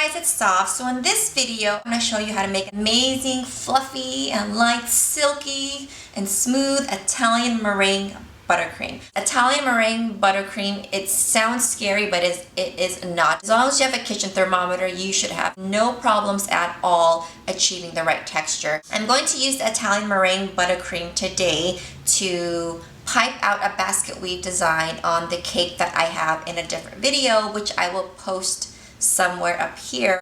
guys, it's Soft. So in this video, I'm going to show you how to make amazing, fluffy, and light, silky, and smooth Italian meringue buttercream. Italian meringue buttercream, it sounds scary, but it is not. As long as you have a kitchen thermometer, you should have no problems at all achieving the right texture. I'm going to use the Italian meringue buttercream today to pipe out a basket weave design on the cake that I have in a different video, which I will post somewhere up here,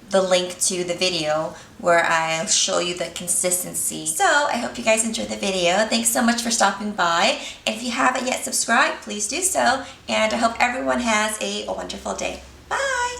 the link to the video where I'll show you the consistency. So I hope you guys enjoyed the video. Thanks so much for stopping by. And if you haven't yet subscribed, please do so. And I hope everyone has a wonderful day. Bye!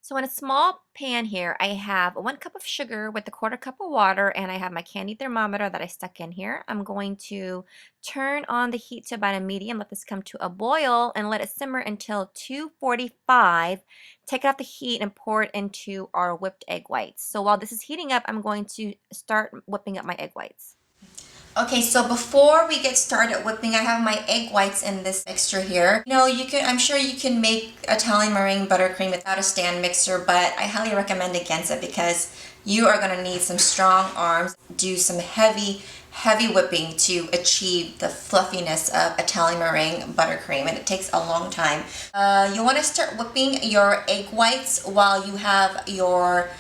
So in a small pan here, I have 1 cup of sugar with a 1/4 cup of water, and I have my candy thermometer that I stuck in here. I'm going to turn on the heat to about a medium, let this come to a boil, and let it simmer until 245. Take it off the heat and pour it into our whipped egg whites. So while this is heating up, I'm going to start whipping up my egg whites. Okay, so before we get started whipping, I have my egg whites in this mixture here. You know, I'm sure you can make Italian meringue buttercream without a stand mixer, but I highly recommend against it because you are going to need some strong arms. Do some heavy whipping to achieve the fluffiness of Italian meringue buttercream, and it takes a long time. You want to start whipping your egg whites while you have your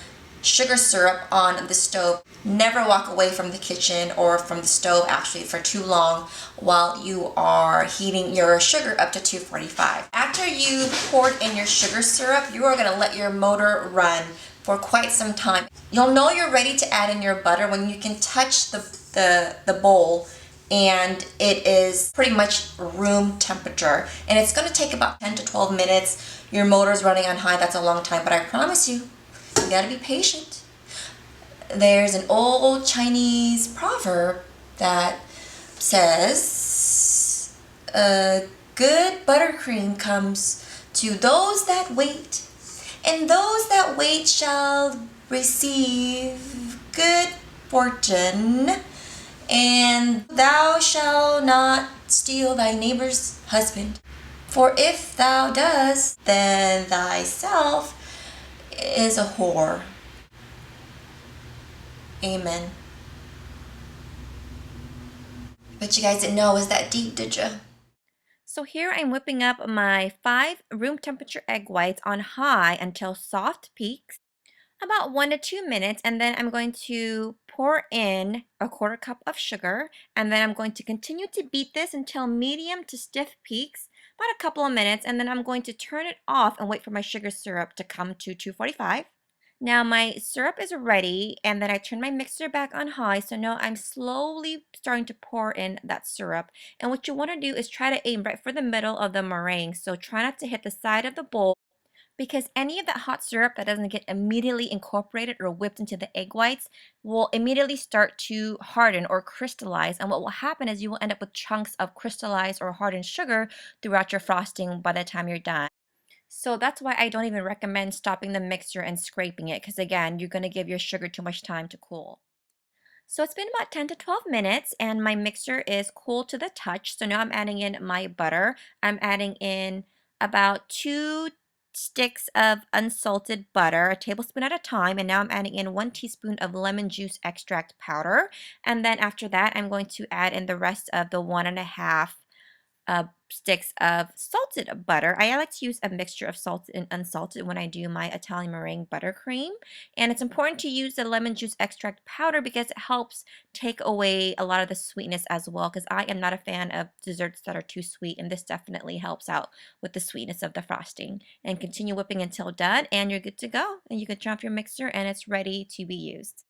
sugar syrup on the stove. Never walk away from the kitchen or from the stove actually for too long while you are heating your sugar up to 245. After you poured in your sugar syrup, you are going to let your motor run for quite some time. You'll know you're ready to add in your butter when you can touch the bowl and it is pretty much room temperature, and it's going to take about 10 to 12 minutes. Your motor's running on high. That's a long time, but I promise you gotta be patient. There's an old Chinese proverb that says, good buttercream comes to those that wait, and those that wait shall receive good fortune, and thou shalt not steal thy neighbor's husband. For if thou dost, then thyself is a whore. Amen. But you guys didn't know it was that deep, did you? So here I'm whipping up my 5 room temperature egg whites on high until soft peaks, about 1 to 2 minutes, and then I'm going to pour in a 1/4 cup of sugar, and then I'm going to continue to beat this until medium to stiff peaks, about a couple of minutes, and then I'm going to turn it off and wait for my sugar syrup to come to 245. Now my syrup is ready, and then I turn my mixer back on high, so now I'm slowly starting to pour in that syrup. And what you want to do is try to aim right for the middle of the meringue, so try not to hit the side of the bowl, because any of that hot syrup that doesn't get immediately incorporated or whipped into the egg whites will immediately start to harden or crystallize, and what will happen is you will end up with chunks of crystallized or hardened sugar throughout your frosting by the time you're done. So that's why I don't even recommend stopping the mixer and scraping it, because again, you're going to give your sugar too much time to cool. So it's been about 10 to 12 minutes and my mixer is cool to the touch. So now I'm adding in my butter. I'm adding in about 2 sticks of unsalted butter, a tablespoon at a time, and now I'm adding in 1 teaspoon of lemon juice extract powder. And then after that, I'm going to add in the rest of the 1.5 sticks of salted butter. I like to use a mixture of salted and unsalted when I do my Italian meringue buttercream. And it's important to use the lemon juice extract powder because it helps take away a lot of the sweetness as well, because I am not a fan of desserts that are too sweet, and this definitely helps out with the sweetness of the frosting. And continue whipping until done, and you're good to go. And you can turn off your mixer and it's ready to be used.